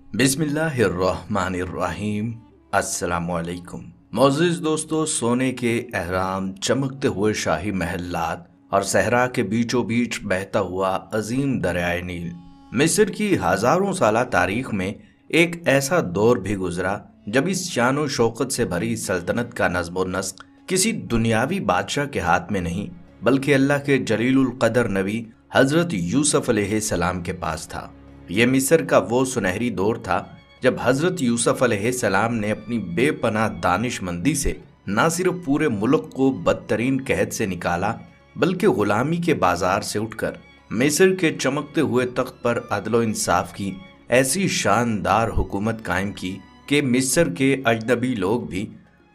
बिस्मिल्लाहिर्रहमानिर्रहीम। अस्सलामुअलैकुम। मोअज़्ज़िज़ दोस्तों, सोने के अहराम, चमकते हुए शाही महलात और सहरा के बीचों बीच बहता हुआ अजीम दरियाए नील, मिस्र की हजारों साल तारीख में एक ऐसा दौर भी गुजरा जब इस शान शौकत से भरी सल्तनत का नज़्म नस्क किसी दुनियावी बादशाह के हाथ में नहीं बल्कि अल्लाह के जलीलुल कदर नबी हजरत यूसुफ अलैहिस्सलाम के पास था। ये मिस्र का वो सुनहरी दौर था जब हजरत यूसुफ अलैहिस्सलाम ने अपनी बेपनाह दानिशमंदी से न सिर्फ पूरे मुल्क को बदतरीन कहत से निकाला बल्कि गुलामी के बाजार से उठकर मिस्र के चमकते हुए तख्त पर अदलो इंसाफ की ऐसी शानदार हुकूमत कायम की कि मिस्र के अजनबी लोग भी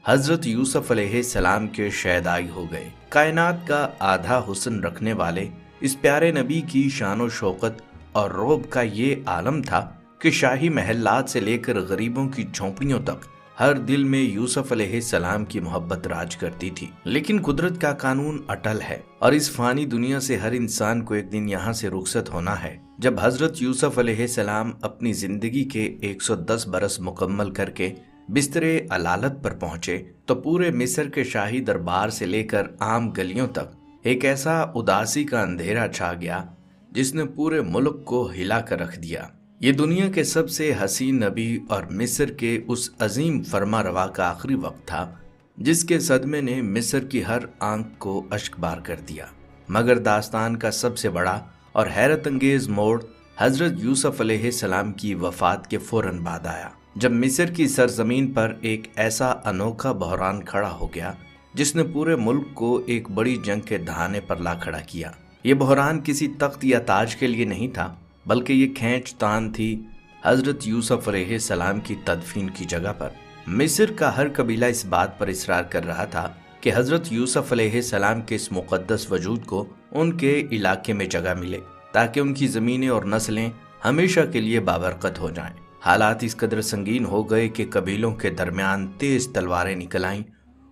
हजरत यूसुफ अलैहिस्सलाम के शहदाई हो गए। कायनात का आधा हुस्न रखने वाले इस प्यारे नबी की शान शौकत और रौब का ये आलम था कि शाही महलात से लेकर गरीबों की झोंपड़ियों तक हर दिल में यूसुफ अलैहिस्सलाम की मोहब्बत राज करती थी। लेकिन कुदरत का कानून अटल है और इस फानी दुनिया से हर इंसान को एक दिन यहाँ से रुखसत होना है। जब हजरत यूसुफ अलैहिस्सलाम अपनी जिंदगी के 110 बरस मुकम्मल करके बिस्तरे अलालत पर पहुंचे तो पूरे मिस्र के शाही दरबार से लेकर आम गलियों तक एक ऐसा उदासी का अंधेरा छा गया जिसने पूरे मुल्क को हिला कर रख दिया। ये दुनिया के सबसे हसीन नबी और मिस्र के उस अजीम फरमा रवा का आखिरी वक्त था जिसके सदमे ने मिस्र की हर आंख को अश्कबार कर दिया। मगर दास्तान का सबसे बड़ा और हैरत अंगेज मोड़ हजरत यूसुफ अलैहिस्सलाम की वफात के फौरन बाद आया, जब मिस्र की सरजमीन पर एक ऐसा अनोखा बहरान खड़ा हो गया जिसने पूरे मुल्क को एक बड़ी जंग के दहाने पर ला खड़ा किया। ये बहरान किसी तख्त या ताज के लिए नहीं था बल्कि ये खींचतान थी हजरत यूसुफ अलैहिस्सलाम की तदफीन की जगह पर। मिस्र का हर कबीला इस बात पर इसरार कर रहा था कि हजरत यूसुफ अलैहिस्सलाम के इस मुकद्दस वजूद को उनके इलाके में जगह मिले ताकि उनकी ज़मीनें और नस्लें हमेशा के लिए बाबरकत हो जाएं। हालात इस कदर संगीन हो गए कि कबीलों के दरमियान तेज तलवारें निकल आईं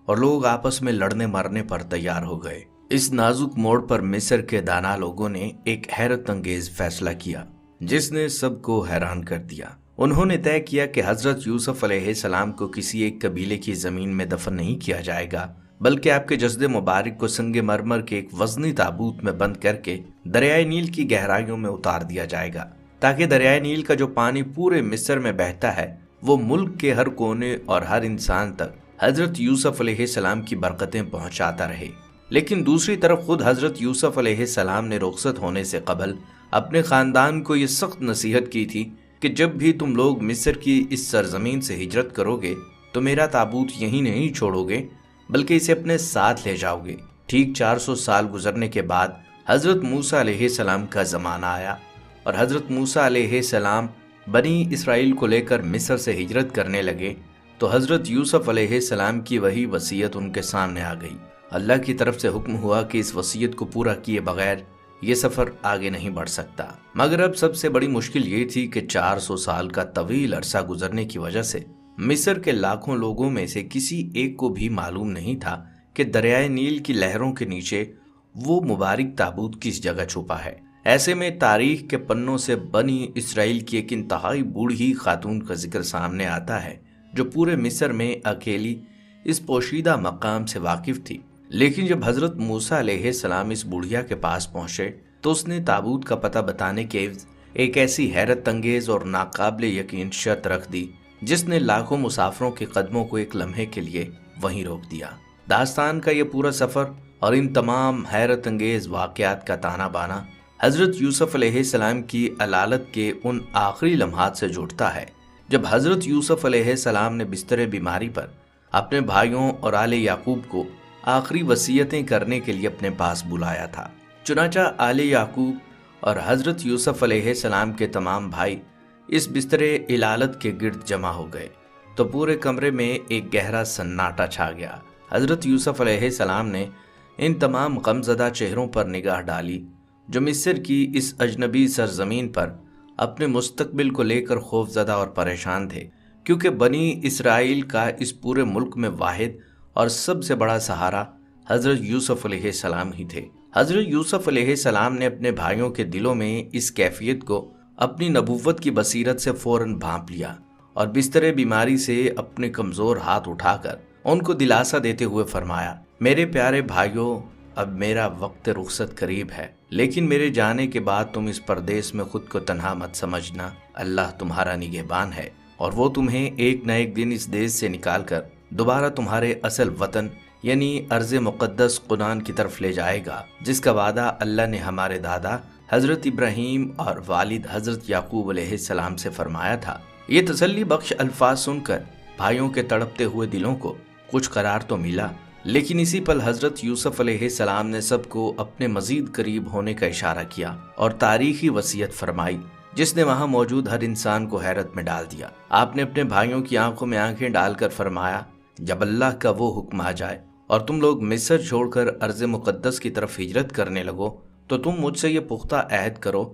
और लोग आपस में लड़ने मरने पर तैयार हो गए। इस नाजुक मोड़ पर मिस्र के दाना लोगों ने एक हैरत अंगेज फैसला किया जिसने सबको हैरान कर दिया। उन्होंने तय किया कि हजरत यूसुफ अलैहिस्सलाम को किसी एक कबीले की जमीन में दफन नहीं किया जाएगा बल्कि आपके जस्द मुबारक को संगे मरमर के एक वजनी ताबूत में बंद करके दरियाए नील की गहराइयों में उतार दिया जाएगा ताकि दरियाए नील का जो पानी पूरे मिस्र में बहता है वो मुल्क के हर कोने और हर इंसान तक हजरत यूसुफ अलैहिस्सलाम की बरकतें पहुंचाता रहे। लेकिन दूसरी तरफ खुद हजरत यूसुफ अलैहिस्सलाम ने रुखसत होने से कबल अपने खानदान को ये सख्त नसीहत की थी कि जब भी तुम लोग मिस्र की इस सरजमीन से हिजरत करोगे तो मेरा ताबूत यहीं नहीं छोड़ोगे बल्कि इसे अपने साथ ले जाओगे। ठीक 400 साल गुजरने के बाद हजरत मूसा अलैहिस्सलाम का जमाना आया और हजरत मूसा अलैहिस्सलाम बनी इसराइल को लेकर मिस्र से हिजरत करने लगे तो हजरत यूसुफ अलैहिस्सलाम की वही वसीयत उनके सामने आ गई। अल्लाह की तरफ से हुक्म हुआ कि इस वसीयत को पूरा किए बगैर ये सफ़र आगे नहीं बढ़ सकता। मगर अब सबसे बड़ी मुश्किल ये थी कि 400 साल का तवील अरसा गुजरने की वजह से मिस्र के लाखों लोगों में से किसी एक को भी मालूम नहीं था कि दरियाए नील की लहरों के नीचे वो मुबारक ताबूत किस जगह छुपा है। ऐसे में तारीख के पन्नों से बनी इसराइल की एक इंतहाई बूढ़ी खातून का जिक्र सामने आता है जो पूरे मिस्र में अकेली इस पोशीदा मकाम से वाकिफ थी। लेकिन जब हजरत मूसा अलैहिस्सलाम इस बुढ़िया के पास पहुंचे तो उसने ताबूत का पता बताने के एक ऐसी हैरत अंगेज और नाकाबिले यकीन शर्त रख दी जिसने लाखों मुसाफिरों के कदमों को एक लम्हे के लिए वहीं रोक दिया। दास्तान का ये पूरा सफर और इन तमाम हैरत अंगेज वाकयात का ताना बाना हजरत यूसुफ अलैहिस्सलाम की अलालत के उन आखिरी लम्हात से जुड़ता है जब हजरत यूसुफ अलैहिस्सलाम ने बिस्तरे बीमारी पर अपने भाइयों और आले याकूब को आखिरी वसीयतें करने के लिए अपने पास बुलाया था। चुनाचा आले याकूब और हजरत यूसुफ अलैहिस्सलाम के तमाम भाई इस बिस्तरे इलालत के गिर्द जमा हो गए तो पूरे कमरे में एक गहरा सन्नाटा छा गया। हजरत यूसुफ अलैहिस्सलाम ने इन तमाम गमज़दा चेहरों पर निगाह डाली जो मिस्र की इस अजनबी सरजमीन पर अपने मुस्तकबिल को लेकर खौफजदा और परेशान थे, क्योंकि बनी इसराइल का इस पूरे मुल्क में वाहिद और सबसे बड़ा सहारा हजरत यूसुफ अलैहिस्सलाम ही थे। हजरत यूसुफ अलैहिस्सलाम ने अपने भाइयों के दिलों में इस कैफियत को اپنی نبوت کی بصیرت سے فوراً بھانپ لیا اور بستر بیماری سے اپنے کمزور ہاتھ اٹھا کر ان کو دلاسا دیتے ہوئے فرمایا، میرے پیارے بھائیوں، اب میرا وقت رخصت قریب ہے، لیکن میرے جانے کے بعد تم اس پردیس میں خود کو تنہا مت سمجھنا۔ اللہ تمہارا نگہبان ہے اور وہ تمہیں ایک نہ ایک دن اس دیش سے نکال کر دوبارہ تمہارے اصل وطن یعنی ارض مقدس قنان کی طرف لے جائے گا، جس کا وعدہ اللہ نے ہمارے دادا حضرت ابراہیم اور والد حضرت یعقوب علیہ السلام سے فرمایا تھا۔ یہ تسلی بخش الفاظ سن کر بھائیوں کے تڑپتے ہوئے دلوں کو کچھ قرار تو ملا، لیکن اسی پل حضرت یوسف علیہ السلام نے سب کو اپنے مزید قریب ہونے کا اشارہ کیا اور تاریخی وصیت فرمائی جس نے وہاں موجود ہر انسان کو حیرت میں ڈال دیا۔ آپ نے اپنے بھائیوں کی آنکھوں میں آنکھیں ڈال کر فرمایا، جب اللہ کا وہ حکم آ جائے اور تم لوگ مصر چھوڑ کر ارض مقدس کی طرف ہجرت کرنے لگو تو تم مجھ سے یہ پختہ عہد کرو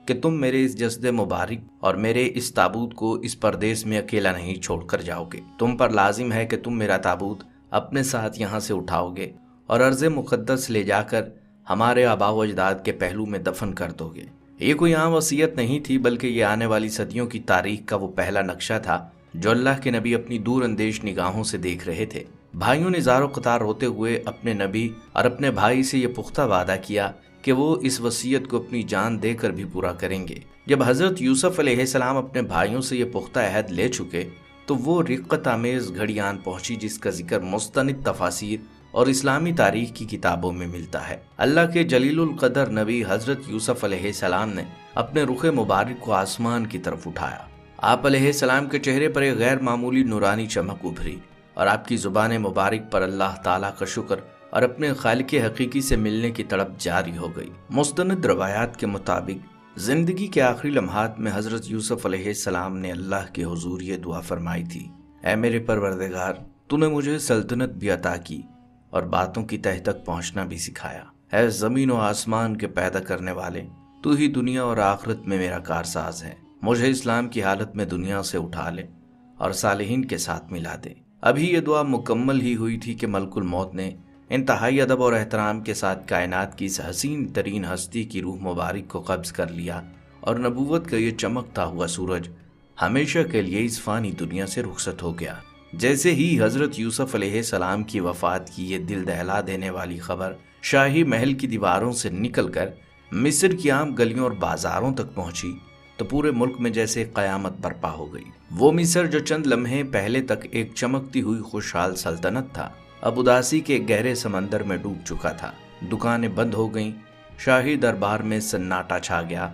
کہ تم میرے اس جسد مبارک اور میرے اس تابوت کو اس پردیس میں اکیلا نہیں چھوڑ کر جاؤ گے۔ تم پر لازم ہے کہ تم میرا تابوت اپنے ساتھ یہاں سے اٹھاؤ گے اور ارض مقدس لے جا کر ہمارے آباء و اجداد کے پہلو میں دفن کر دو گے۔ یہ کوئی عام وصیت نہیں تھی، بلکہ یہ آنے والی صدیوں کی تاریخ کا وہ پہلا نقشہ تھا جو اللہ کے نبی اپنی دور اندیش نگاہوں سے دیکھ رہے تھے۔ بھائیوں نے زار و قطار ہوتے ہوئے اپنے نبی اور اپنے بھائی سے یہ پختہ وعدہ کیا کہ وہ اس وصیت کو اپنی جان دے کر بھی پورا کریں گے۔ جب حضرت یوسف علیہ السلام اپنے بھائیوں سے یہ پختہ عہد لے چکے تو وہ رقت آمیز گھڑی آن پہنچی جس کا ذکر مستند تفاسیر اور اسلامی تاریخ کی کتابوں میں ملتا ہے۔ اللہ کے جلیل القدر نبی حضرت یوسف علیہ السلام نے اپنے رخ مبارک کو آسمان کی طرف اٹھایا۔ آپ علیہ السلام کے چہرے پر ایک غیر معمولی نورانی چمک ابھری اور آپ کی زبان مبارک پر اللہ تعالیٰ کا شکر اور اپنے خالق حقیقی سے ملنے کی تڑپ جاری ہو گئی۔ مستند روایات کے مطابق زندگی کے آخری لمحات میں حضرت یوسف علیہ السلام نے اللہ کے حضور یہ دعا فرمائی تھی، اے میرے پروردگار، تو نے مجھے سلطنت بھی عطا کی اور باتوں کی تہ تک پہنچنا بھی سکھایا۔ اے زمین و آسمان کے پیدا کرنے والے، تو ہی دنیا اور آخرت میں میرا کارساز ہے۔ مجھے اسلام کی حالت میں دنیا سے اٹھا لے اور صالحین کے ساتھ ملا دے۔ ابھی یہ دعا مکمل ہی ہوئی تھی کہ ملک الموت نے انتہائی ادب اور احترام کے ساتھ کائنات کی اس حسین ترین ہستی کی روح مبارک کو قبض کر لیا اور نبوت کا یہ چمکتا ہوا سورج ہمیشہ کے لیے اس فانی دنیا سے رخصت ہو گیا۔ جیسے ہی حضرت یوسف علیہ السلام کی وفات کی یہ دل دہلا دینے والی خبر شاہی محل کی دیواروں سے نکل کر مصر کی عام گلیوں اور بازاروں تک پہنچی تو پورے ملک میں جیسے قیامت برپا ہو گئی۔ وہ مصر جو چند لمحے پہلے تک ایک چمکتی ہوئی خوشحال سلطنت تھا، اب اداسی کے گہرے سمندر میں ڈوب چکا تھا۔ دکانیں بند ہو گئیں، شاہی دربار میں سناٹا چھا گیا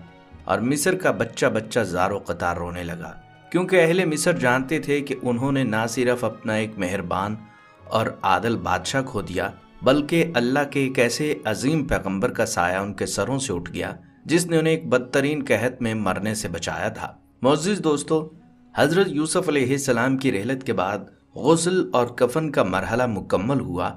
اور مصر کا بچہ بچہ زار و قطار رونے لگا، کیونکہ اہل مصر جانتے تھے کہ انہوں نے نہ صرف اپنا ایک مہربان اور عادل بادشاہ کھو دیا، بلکہ اللہ کے ایک ایسے عظیم پیغمبر کا سایہ ان کے سروں سے اٹھ گیا جس نے انہیں ایک بدترین قحط میں مرنے سے بچایا تھا۔ معزز دوستو، حضرت یوسف علیہ السلام کی رحلت کے بعد غسل اور کفن کا مرحلہ مکمل ہوا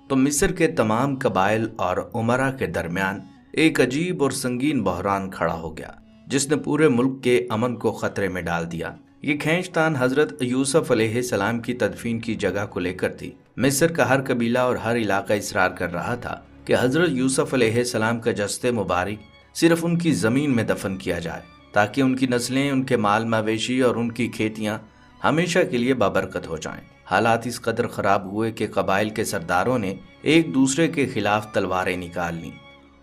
تو مصر کے تمام قبائل اور امراء کے درمیان ایک عجیب اور سنگین بحران کھڑا ہو گیا جس نے پورے ملک کے امن کو خطرے میں ڈال دیا۔ یہ کھینچ تان حضرت یوسف علیہ السلام کی تدفین کی جگہ کو لے کر تھی۔ مصر کا ہر قبیلہ اور ہر علاقہ اصرار کر رہا تھا کہ حضرت یوسف علیہ السلام کا جسد مبارک صرف ان کی زمین میں دفن کیا جائے تاکہ ان کی نسلیں، ان کے مال مویشی اور ان کی کھیتیاں ہمیشہ کے لیے بابرکت ہو جائیں۔ حالات اس قدر خراب ہوئے کہ قبائل کے سرداروں نے ایک دوسرے کے خلاف تلواریں نکال لیں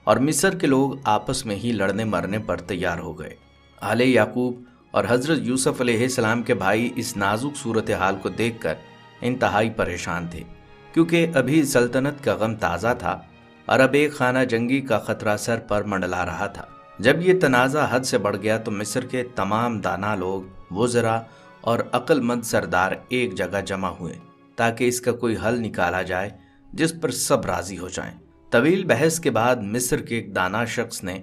اور مصر کے لوگ آپس میں ہی لڑنے مرنے پر تیار ہو گئے۔ آل یعقوب اور حضرت یوسف علیہ السلام کے بھائی اس نازک صورتحال کو دیکھ کر انتہائی پریشان تھے، کیونکہ ابھی سلطنت کا غم تازہ تھا اور اب ایک خانہ جنگی کا خطرہ سر پر منڈلا رہا تھا۔ جب یہ تنازع حد سے بڑھ گیا تو مصر کے تمام دانا لوگ، وزراء اور عقل مند سردار ایک جگہ جمع ہوئے تاکہ اس کا کوئی حل نکالا جائے جس پر سب راضی ہو جائیں۔ طویل بحث کے بعد مصر کے ایک دانا شخص نے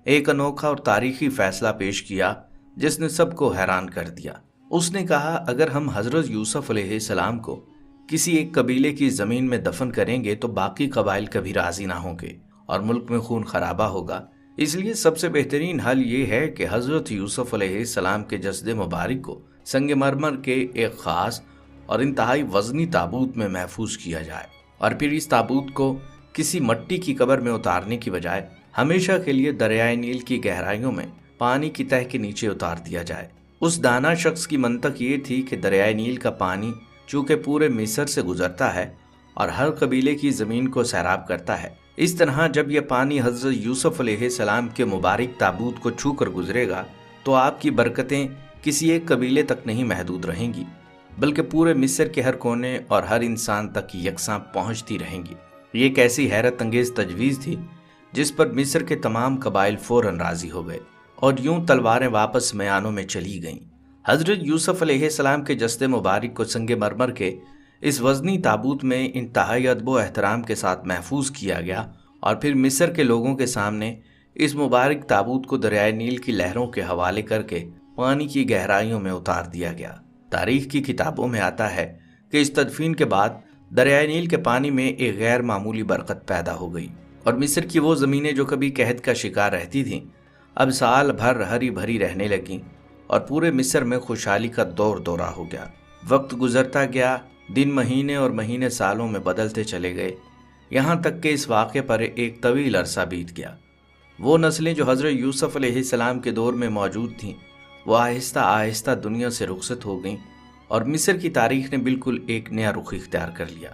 ایک انوکھا اور تاریخی فیصلہ پیش کیا جس نے سب کو حیران کر دیا۔ اس نے کہا، اگر ہم حضرت یوسف علیہ السلام کو کسی ایک قبیلے کی زمین میں دفن کریں گے تو باقی قبائل کبھی راضی نہ ہوں گے اور ملک میں خون خرابہ ہوگا۔ اس لیے سب سے بہترین حل یہ ہے کہ حضرت یوسف علیہ السلام کے جسد مبارک کو سنگ مرمر کے ایک خاص اور انتہائی وزنی تابوت میں محفوظ کیا جائے اور پھر اس تابوت کو کسی مٹی کی قبر میں اتارنے کی بجائے ہمیشہ کے لیے دریائے نیل کی گہرائیوں میں پانی کی تہہ کے نیچے اتار دیا جائے۔ اس دانا شخص کی منطق یہ تھی کہ دریائے نیل کا پانی چونکہ پورے مصر سے گزرتا ہے اور ہر قبیلے کی زمین کو سیراب کرتا ہے، اس طرح جب یہ پانی حضرت یوسف علیہ السلام کے مبارک تابوت کو چھو کر گزرے گا تو آپ کی برکتیں کسی ایک قبیلے تک نہیں محدود رہیں گی، بلکہ پورے مصر کے ہر کونے اور ہر انسان تک یکساں پہنچتی رہیں گی۔ یہ ایک ایسی حیرت انگیز تجویز تھی جس پر مصر کے تمام قبائل فوراً راضی ہو گئے اور یوں تلواریں واپس میانوں میں چلی گئیں۔ حضرت یوسف علیہ السلام کے جسد مبارک کو سنگ مرمر کے اس وزنی تابوت میں انتہائی ادب و احترام کے ساتھ محفوظ کیا گیا اور پھر مصر کے لوگوں کے سامنے اس مبارک تابوت کو دریائے نیل کی لہروں کے حوالے کر کے پانی کی گہرائیوں میں اتار دیا گیا۔ تاریخ کی کتابوں میں آتا ہے کہ اس تدفین کے بعد دریائے نیل کے پانی میں ایک غیر معمولی برکت پیدا ہو گئی اور مصر کی وہ زمینیں جو کبھی قحط کا شکار رہتی تھیں اب سال بھر ہری بھری رہنے لگیں اور پورے مصر میں خوشحالی کا دور دورہ ہو گیا۔ وقت گزرتا گیا، دن مہینے اور مہینے سالوں میں بدلتے چلے گئے، یہاں تک کہ اس واقعے پر ایک طویل عرصہ بیت گیا۔ وہ نسلیں جو حضرت یوسف علیہ السلام کے دور میں موجود تھیں وہ آہستہ آہستہ دنیا سے رخصت ہو گئیں اور مصر کی تاریخ نے بالکل ایک نیا رخ اختیار کر لیا۔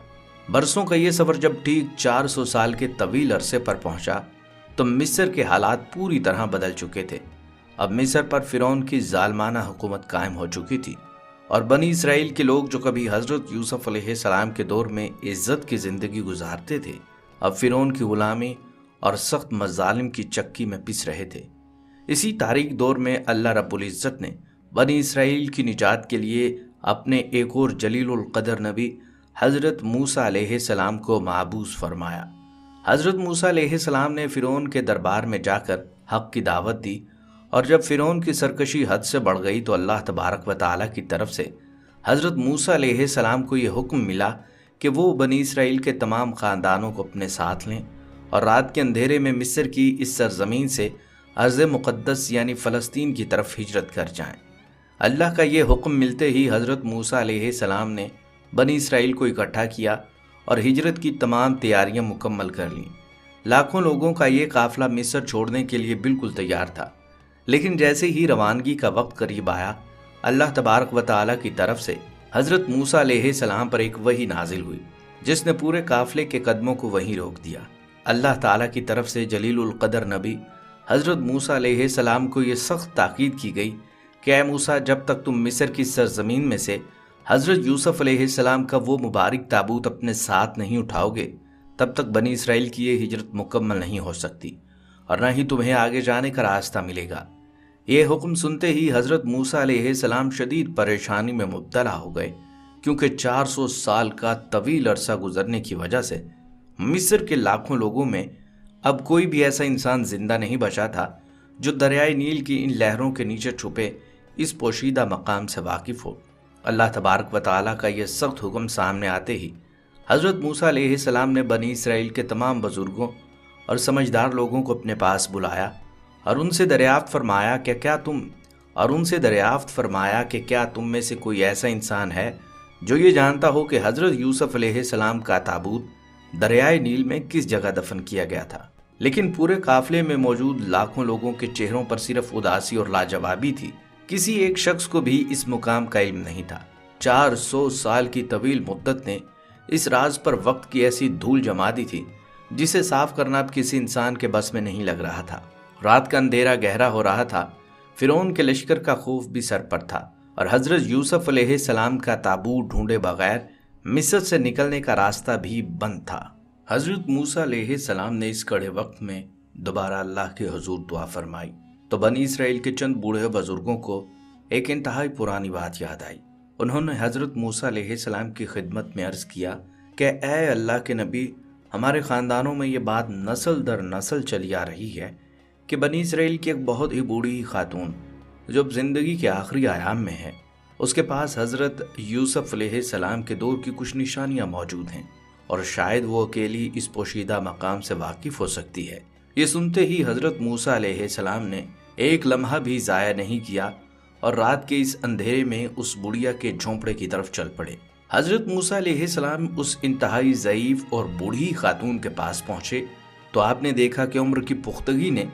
برسوں کا یہ سفر جب ٹھیک 400 سال کے طویل عرصے پر پہنچا تو مصر کے حالات پوری طرح بدل چکے تھے۔ اب مصر پر فرعون کی ظالمانہ حکومت قائم ہو چکی تھی اور بنی اسرائیل کے لوگ جو کبھی حضرت یوسف علیہ السلام کے دور میں عزت کی زندگی گزارتے تھے اب فرعون کی غلامی اور سخت مظالم کی چکی میں پس رہے تھے۔ اسی تاریک دور میں اللہ رب العزت نے بنی اسرائیل کی نجات کے لیے اپنے ایک اور جلیل القدر نبی حضرت موسیٰ علیہ السلام کو مبعوث فرمایا۔ حضرت موسیٰ علیہ السلام نے فرعون کے دربار میں جا کر حق کی دعوت دی اور جب فرعون کی سرکشی حد سے بڑھ گئی تو اللہ تبارک و تعالیٰ کی طرف سے حضرت موسیٰ علیہ السلام کو یہ حکم ملا کہ وہ بنی اسرائیل کے تمام خاندانوں کو اپنے ساتھ لیں اور رات کے اندھیرے میں مصر کی اس سرزمین سے ارض مقدس یعنی فلسطین کی طرف ہجرت کر جائیں۔ اللہ کا یہ حکم ملتے ہی حضرت موسیٰ علیہ السلام نے بنی اسرائیل کو اکٹھا کیا اور ہجرت کی تمام تیاریاں مکمل کر لیں۔ لاکھوں لوگوں کا یہ قافلہ مصر چھوڑنے کے لیے بالکل تیار تھا، لیکن جیسے ہی روانگی کا وقت قریب آیا اللہ تبارک و تعالیٰ کی طرف سے حضرت موسیٰ علیہ السلام پر ایک وحی نازل ہوئی جس نے پورے قافلے کے قدموں کو وہیں روک دیا۔ اللہ تعالیٰ کی طرف سے جلیل القدر نبی حضرت موسیٰ علیہ السلام کو یہ سخت تاکید کی گئی کہ اے موسیٰ، جب تک تم مصر کی سرزمین میں سے حضرت یوسف علیہ السلام کا وہ مبارک تابوت اپنے ساتھ نہیں اٹھاؤ گے تب تک بنی اسرائیل کی یہ ہجرت مکمل نہیں ہو سکتی اور نہ ہی تمہیں آگے جانے کا راستہ ملے گا۔ یہ حکم سنتے ہی حضرت موسیٰ علیہ السلام شدید پریشانی میں مبتلا ہو گئے، کیونکہ 400 سال کا طویل عرصہ گزرنے کی وجہ سے مصر کے لاکھوں لوگوں میں اب کوئی بھی ایسا انسان زندہ نہیں بچا تھا جو دریائے نیل کی ان لہروں کے نیچے چھپے اس پوشیدہ مقام سے واقف ہو۔ اللہ تبارک و تعالیٰ کا یہ سخت حکم سامنے آتے ہی حضرت موسیٰ علیہ السلام نے بنی اسرائیل کے تمام بزرگوں اور سمجھدار لوگوں کو اپنے پاس بلایا اور ان سے دریافت فرمایا کہ کیا تم میں سے کوئی ایسا انسان ہے جو یہ جانتا ہو کہ حضرت یوسف علیہ السلام کا تابوت دریائے نیل میں کس جگہ دفن کیا گیا تھا؟ لیکن پورے قافلے میں موجود لاکھوں لوگوں کے چہروں پر صرف اداسی اور لاجوابی تھی، کسی ایک شخص کو بھی اس مقام کا علم نہیں تھا۔ 400 سال کی طویل مدت نے اس راز پر وقت کی ایسی دھول جما دی تھی جسے صاف کرنا اب کسی انسان کے بس میں نہیں لگ رہا تھا۔ رات کا اندھیرا گہرا ہو رہا تھا، فرعون کے لشکر کا خوف بھی سر پر تھا اور حضرت یوسف علیہ السلام کا تابوت ڈھونڈے بغیر مصر سے نکلنے کا راستہ بھی بند تھا۔ حضرت موسیٰ علیہ السلام نے اس کڑے وقت میں دوبارہ اللہ کے حضور دعا فرمائی تو بنی اسرائیل کے چند بوڑھے بزرگوں کو ایک انتہائی پرانی بات یاد آئی۔ انہوں نے حضرت موسیٰ علیہ السلام کی خدمت میں عرض کیا کہ اے اللہ کے نبی، ہمارے خاندانوں میں یہ بات نسل در نسل چلی آ رہی ہے کہ بنی اسرائیل کی ایک بہت ہی بوڑھی خاتون جو زندگی کے آخری ایام میں ہے، اس کے پاس حضرت یوسف علیہ السلام کے دور کی کچھ نشانیاں موجود ہیں اور شاید وہ اکیلی اس پوشیدہ مقام سے واقف ہو سکتی ہے۔ یہ سنتے ہی حضرت موسیٰ علیہ السلام نے ایک لمحہ بھی ضائع نہیں کیا اور رات کے اس اندھیرے میں اس بڑھیا کے جھونپڑے کی طرف چل پڑے۔ حضرت موسیٰ علیہ السلام اس انتہائی ضعیف اور بوڑھی خاتون کے پاس پہنچے تو آپ نے دیکھا کہ عمر کی پختگی نے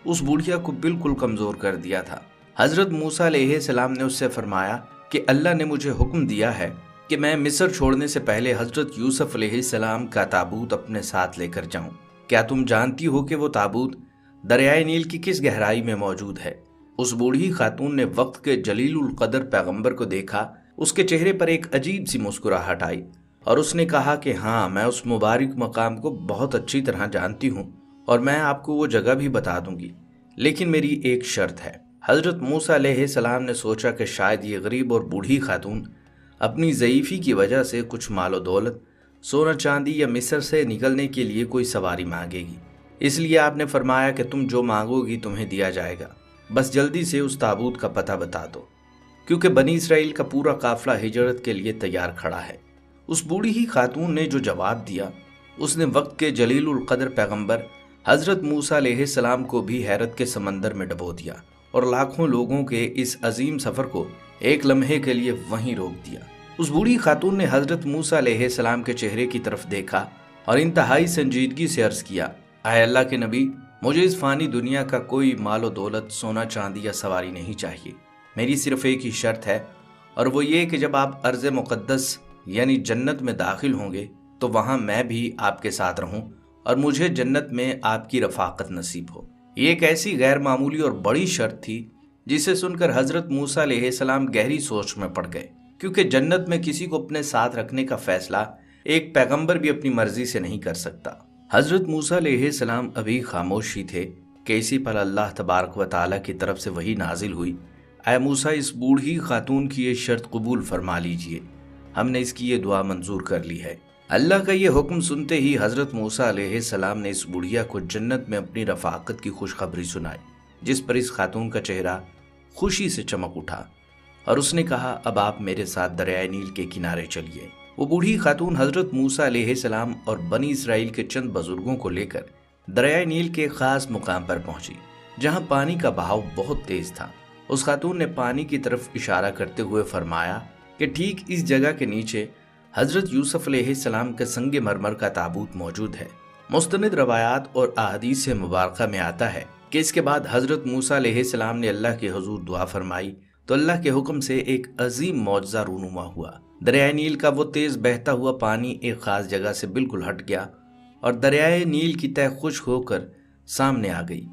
उस बुढ़िया को बिल्कुल कमजोर कर दिया था। हजरत मूसा अलैहिस्सलाम ने उससे फरमाया कि अल्लाह ने मुझे हुक्म दिया है कि मैं मिस्र छोड़ने से पहले हजरत यूसुफ अलैहिस्सलाम का ताबूत अपने साथ लेकर जाऊं। क्या तुम जानती हो कि वो ताबूत दरियाए नील की किस गहराई में मौजूद है? उस बूढ़ी खातून ने वक्त के जलीलुल कदर पैगंबर को देखा। उसके चेहरे पर एक अजीब सी मुस्कुराहट आई और उसने कहा कि हाँ, मैं उस मुबारक मकाम को बहुत अच्छी तरह जानती हूँ और मैं आपको वो जगह भी बता दूंगी, लेकिन मेरी एक शर्त है। हजरत मूसा अलैहिस्सलाम ने सोचा कि शायद ये गरीब और बूढ़ी खातून अपनी ज़ईफ़ी की वजह से कुछ मालो दौलत, सोना चांदी या मिस्र से निकलने के लिए कोई सवारी मांगेगी, इसलिए आपने फरमाया कि तुम जो मांगोगी तुम्हें दिया जाएगा, बस जल्दी से उस ताबूत का पता बता दो, क्योंकि बनी इसराइल का पूरा काफिला हिजरत के लिए तैयार खड़ा है। उस बूढ़ी ही खातून ने जो जवाब दिया, उसने वक्त के जलीलुल कदर पैगंबर हजरत मूसा अलैहिस्सलाम को भी हैरत के समंदर में डबो दिया और लाखों लोगों के इस अजीम सफर को एक लम्हे के लिए वहीं रोक दिया। उस बूढ़ी खातून ने हजरत मूसा अलैहिस्सलाम के चेहरे की तरफ देखा और इंतहाई संजीदगी से अर्ज किया, आए अल्लाह के नबी, मुझे इस फानी दुनिया का कोई मालो दौलत, सोना चांदी या सवारी नहीं चाहिए। मेरी सिर्फ एक ही शर्त है और वो ये कि जब आप अर्ज़ मुक़द्दस यानी जन्नत में दाखिल होंगे तो वहां मैं भी आपके साथ रहूं और मुझे जन्नत में आपकी रफाकत नसीब हो। ये एक ऐसी गैर मामूली और बड़ी शर्त थी जिसे सुनकर हजरत मूसा अलैहिस्सलाम गहरी सोच में पड़ गए, क्योंकि जन्नत में किसी को अपने साथ रखने का फैसला एक पैगंबर भी अपनी मर्जी से नहीं कर सकता। हजरत मूसा अलैहिस्सलाम अभी खामोश ही थे कि इसी पर अल्लाह तबारक व तआला की तरफ से वही नाजिल हुई, ऐ मूसा, इस बूढ़ी खातून की ये शर्त कबूल फरमा लीजिए, हमने इसकी ये दुआ मंजूर कर ली है। अल्लाह का ये हुक्म सुनते ही हजरत मूसा अलैहिस्सलाम ने इस बुढ़िया को जन्नत में अपनी रफाकत की खुशखबरी सुनाई, जिस पर इस खातून का चेहरा खुशी से चमक उठा और उसने कहा, अब आप मेरे साथ दरियाए नील के किनारे चलिए। वो बूढ़ी खातून हजरत मूसा अलैहिस्सलाम और बनी इसराइल के चंद बुजुर्गों को लेकर दरियाए नील के खास मुकाम पर पहुंची, जहां पानी का बहाव बहुत तेज था। उस खातून ने पानी की तरफ इशारा करते हुए फरमाया कि ठीक इस जगह के नीचे हजरत यूसुफ अलैहिस्सलाम के संगे मरमर का ताबूत मौजूद है। मुस्तनिद रवायात और अहादीस मुबारका में आता है कि इसके बाद हजरत मूसा अलैहिस्सलाम ने अल्लाह के हुजूर दुआ फरमाई तो अल्लाह के हुक्म से एक अजीम मौजज़ा रूनुमा हुआ। दरियाए नील का वो तेज बहता हुआ पानी एक खास जगह से बिल्कुल हट गया और दरियाए नील की तह खुश्क होकर सामने आ गई।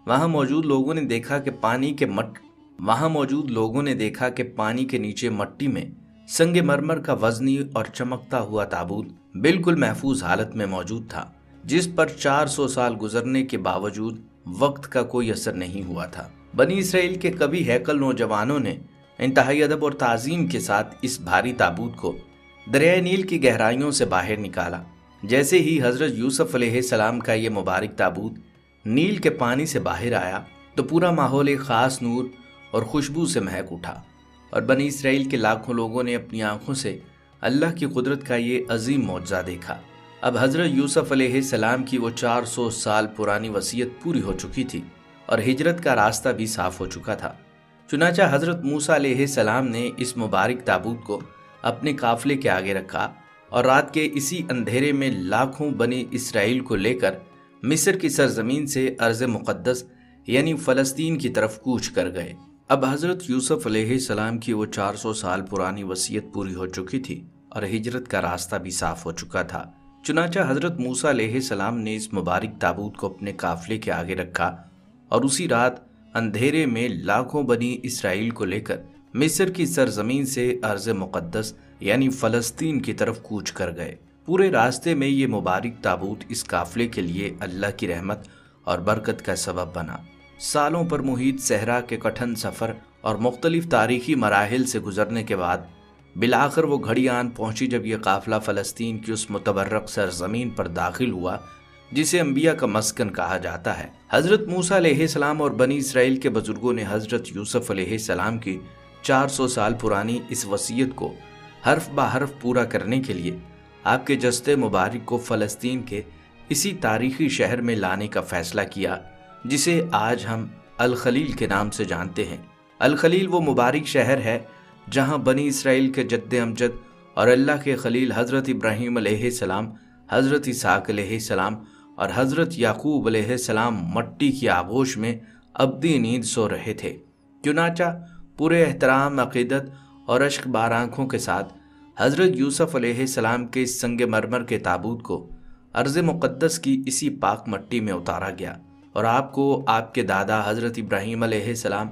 वहां मौजूद लोगों ने देखा कि पानी के नीचे मट्टी में संगे मरमर का वजनी और चमकता हुआ ताबूत बिल्कुल महफूज हालत में मौजूद था, जिस पर 400 साल गुजरने के बावजूद वक्त का कोई असर नहीं हुआ था। बनी इसराइल के कवि हैकल नौजवानों ने इंतहाई अदब और ताजीम के साथ इस भारी ताबूत को दरियाए नील की गहराइयों से बाहर निकाला। जैसे ही हजरत यूसुफ अलैहिस्सलाम का ये मुबारक ताबूत नील के पानी से बाहर आया तो पूरा माहौल एक खास नूर और खुशबू से महक उठा और बनी इसराइल के लाखों लोगों ने अपनी आंखों से अल्लाह की कुदरत का ये अजीम मौजज़ा देखा। अब हजरत यूसुफ अलैहिस्सलाम की वो 400 साल पुरानी वसीयत पूरी हो चुकी थी और हिजरत का रास्ता भी साफ हो चुका था। चुनाचा हजरत मूसा अलैहिस्सलाम ने इस मुबारक ताबूत को अपने काफिले के आगे रखा और रात के इसी अंधेरे में लाखों बनी इसराइल को लेकर मिस्र की सरजमीन से अर्ज़ मुक़द्दस यानी फ़लस्तीन की तरफ कूच कर गए। अब हजरत यूसुफ अलैहिस्सलाम की वो 400 साल पुरानी वसीयत पूरी हो चुकी थी और हिजरत का रास्ता भी साफ हो चुका था। चुनाचा हजरत मूसा अलैहिस्सलाम ने इस मुबारक ताबूत को अपने काफिले के आगे रखा और उसी रात अंधेरे में लाखों बनी इसराइल को लेकर मिस्र की सरजमीन से अर्ज़ मुक़द्दस यानी फ़लस्तीन की तरफ कूच कर गए। पूरे रास्ते में ये मुबारक ताबूत इस काफिले के लिए अल्लाह की रहमत और बरकत का सबब बना। सालों पर मुहित सहरा के कठिन सफ़र और मुख्तलिफ तारीखी मराहिल से गुजरने के बाद बिलाखिर वो घड़ी आन पहुंची जब यह काफिला फ़लस्तीन की उस मुतबर्रक सरजमीन पर दाखिल हुआ जिसे अंबिया का मस्कन कहा जाता है। हजरत मूसा अलैहिस्सलाम और बनी इसराइल के बुजुर्गों ने हजरत यूसुफ अलैहिस्सलाम की 400 साल पुरानी इस वसीयत को हर्फ बा हर्फ पूरा करने के लिए आपके जस्ते मुबारक को फ़लस्तीन के इसी तारीखी शहर में लाने का फैसला किया जिसे आज हम अल खलील के नाम से जानते हैं। अल खलील वो मुबारक शहर है जहां बनी इसराइल के जद्द अमजद और अल्लाह के खलील हज़रत इब्राहीम अलैहिस्सलाम, हज़रत इसहाक़ अलैहिस्सलाम और हजरत याकूब अलैहिस्सलाम मट्टी की आगोश में अब्दी नींद सो रहे थे। चुनाचा पूरे एहतराम, अकीदत और अश्क बार आंखों के साथ हजरत यूसुफ अलैहिस्सलाम के इस संगे मरमर के ताबूत को अर्ज़ मुक़द्दस की इसी पाक मट्टी में उतारा गया और आपको आपके दादा हजरत इब्राहीम अलैहिस्सलाम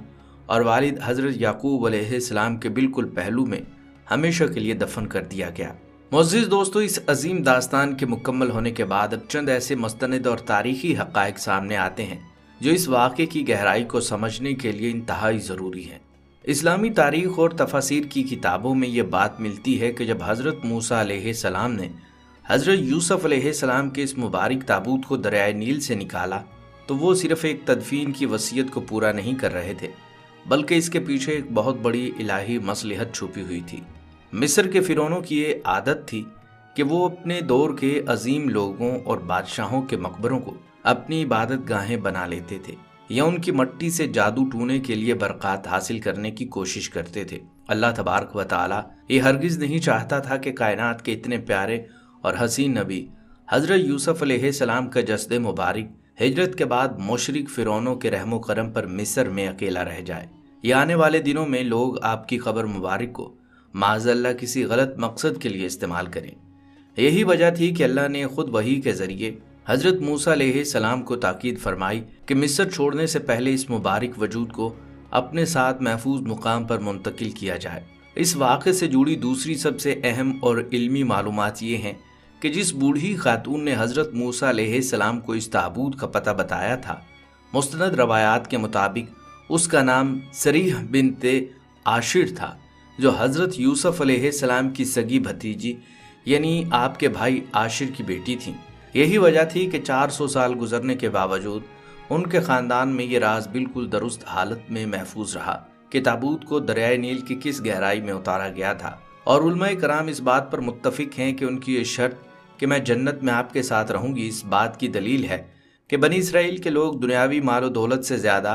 और वालिद हजरत याकूब अलैहिस्सलाम के बिल्कुल पहलू में हमेशा के लिए दफन कर दिया गया। मुअज़्ज़िज़ दोस्तों, इस अजीम दास्तान के मुकम्मल होने के बाद अब चंद ऐसे मुस्तनिद और तारीखी हक़ाइक़ सामने आते हैं जो इस वाक़े की गहराई को समझने के लिए इंतहाई ज़रूरी है। इस्लामी तारीख़ और तफसीर की किताबों में ये बात मिलती है कि जब हज़रत मूसा अलैहिस्सलाम ने हज़रत यूसुफ अलैहिस्सलाम के इस मुबारक ताबूत को दरियाए नील से निकाला तो वो सिर्फ़ एक तदफीन की वसीयत को पूरा नहीं कर रहे थे, बल्कि इसके पीछे एक बहुत बड़ी इलाही मसलहत छुपी हुई थी। मिस्र के फ़िरौनों की ये आदत थी कि वो अपने दौर के अजीम लोगों और बादशाहों के मकबरों को अपनी इबादत गाहें बना लेते थे या उनकी मट्टी से जादू टूने के लिए बरक़ात हासिल करने की कोशिश करते थे। अल्लाह तबारक व तआला ये हरगिज़ नहीं चाहता था कि कायनात के इतने प्यारे और हसीन नबी हज़रत यूसुफ अलैहिस्सलाम का जस्द मुबारक हिजरत के बाद मुशरिक फ़िरौनों के रहमो करम पर मिस्र में अकेला रह जाए या आने वाले दिनों में लोग आपकी ख़बर मुबारक को माज़अल्लाह किसी गलत मकसद के लिए इस्तेमाल करें। यही वजह थी कि अल्लाह ने खुद वही के ज़रिए हज़रत मूसा अलैहिस्सलाम को ताकीद फरमाई कि मिस्र छोड़ने से पहले इस मुबारक वजूद को अपने साथ महफूज मुकाम पर मुंतकिल किया जाए। इस वाक़े से जुड़ी दूसरी सबसे अहम और इल्मी मालूमात ये हैं कि जिस बूढ़ी खातून ने हज़रत मूसा अलैहिस्सलाम को इस ताबूत का पता बताया था, मुस्तनद रवायात के मुताबिक उसका नाम सरीह बिनते आशिर था, जो हज़रत यूसुफ अलैहिस्सलाम की सगी भतीजी यानी आपके भाई आशिर की बेटी थी। यही वजह थी कि 400 साल गुजरने के बावजूद उनके ख़ानदान में ये राज बिल्कुल दुरुस्त हालत में महफूज रहा कि ताबूत को दरियाए नील की किस गहराई में उतारा गया था। और उलमाए कराम इस बात पर मुत्तफिक हैं कि उनकी ये शर्त कि मैं जन्नत में आपके साथ रहूंगी, इस बात की दलील है कि बनी इसराइल के लोग दुनियावी मालो दौलत से ज़्यादा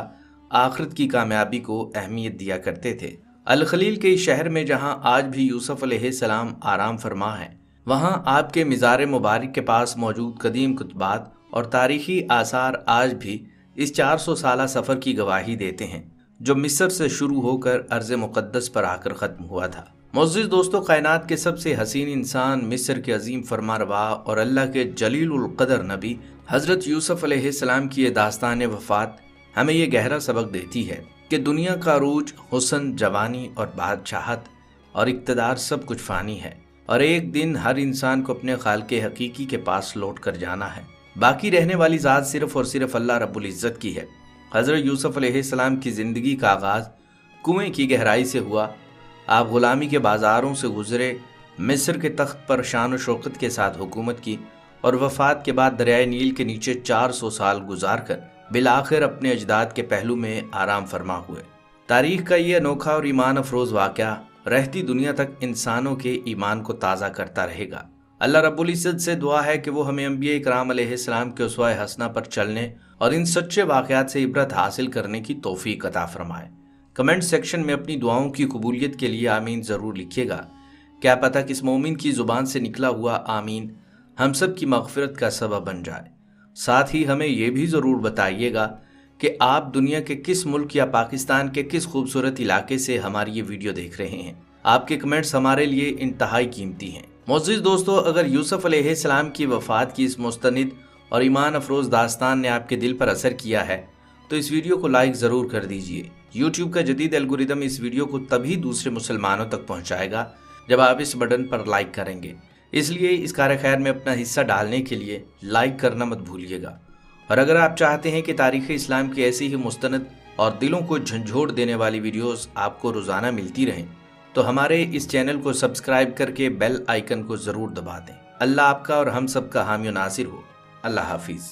आखिरत की कामयाबी को अहमियत दिया करते थे। अल खलील के इस शहर में जहाँ आज भी यूसुफ अलैहिस्सलाम आराम फरमा है, वहाँ आपके मिज़ार मुबारक के पास मौजूद कदीम कुतबात और तारीखी आसार आज भी इस 400 साला सफ़र की गवाही देते हैं जो मिस्र से शुरू होकर अर्ज़ मुक़द्दस पर आकर ख़त्म हुआ था। मुअज़्ज़िज़ दोस्तों, कायनात के सबसे हसीन इंसान, मिस्र के अजीम फरमारवा और अल्लाह के जलीलुल क़दर नबी हज़रत यूसुफ अलैहिस्सलाम की ये दास्तान वफ़ात हमें ये गहरा सबक देती है कि दुनिया का अरूज, हुस्न, जवानी और बादशाहत और इक़्तिदार सब कुछ फ़ानी है और एक दिन हर इंसान को अपने खालिक़ हकीकी के पास लौट कर जाना है। बाकी रहने वाली ज़ात सिर्फ़ और सिर्फ अल्लाह रब्बुल इज़्ज़त की है। हज़रत यूसुफ अलैहिस्सलाम की ज़िंदगी का आगाज़ कुएं की गहराई से हुआ। आप ग़ुलामी के बाज़ारों से गुज़रे, मिस्र के तख्त पर शान व शौकत के साथ हुकूमत की और वफ़ात के बाद दरियाए नील के नीचे 400 साल गुजार कर बिलाखिर अपने अजदाद के पहलू में आराम फरमा हुए। तारीख़ का ये अनोखा और ईमान अफरोज़ वाक़या रहती दुनिया तक इंसानों के ईमान को ताज़ा करता रहेगा। अल्लाह रब्बुल इज़्ज़त से दुआ है कि वो हमें अंबिया इकराम अलैहिस्सलाम के उसवा हसना पर चलने और इन सच्चे वाक़यात से इबरत हासिल करने की तौफ़ीक़ अता फरमाए। कमेंट सेक्शन में अपनी दुआओं की कबूलियत के लिए आमीन ज़रूर लिखिएगा। क्या पता किस मोमिन की ज़ुबान से निकला हुआ आमीन हम सब की मग़फ़िरत का सबब बन जाए। साथ ही हमें ये भी ज़रूर बताइएगा कि आप दुनिया के किस मुल्क या पाकिस्तान के किस खूबसूरत इलाके से हमारी ये वीडियो देख रहे हैं। आपके कमेंट्स हमारे लिए इंतहाई कीमती हैं। मुअज़्ज़िज़ दोस्तों, अगर यूसुफ अलैहिस्सलाम की वफ़ात की इस मुस्तनिद और ईमान अफरोज़ दास्तान ने आपके दिल पर असर किया है तो इस वीडियो को लाइक ज़रूर कर दीजिए। यूट्यूब का जदीद एल्गोरिदम इस वीडियो को तभी दूसरे मुसलमानों तक पहुंचाएगा जब आप इस बटन पर लाइक करेंगे, इसलिए इस कार्य खैर में अपना हिस्सा डालने के लिए लाइक करना मत भूलिएगा। और अगर आप चाहते हैं कि तारीख़ इस्लाम की ऐसी ही मुस्तनद और दिलों को झंझोड़ देने वाली वीडियोस आपको रोज़ाना मिलती रहें तो हमारे इस चैनल को सब्सक्राइब करके बेल आइकन को ज़रूर दबा दें। अल्लाह आपका और हम सब का हामी नासिर हो। अल्लाह हाफिज़।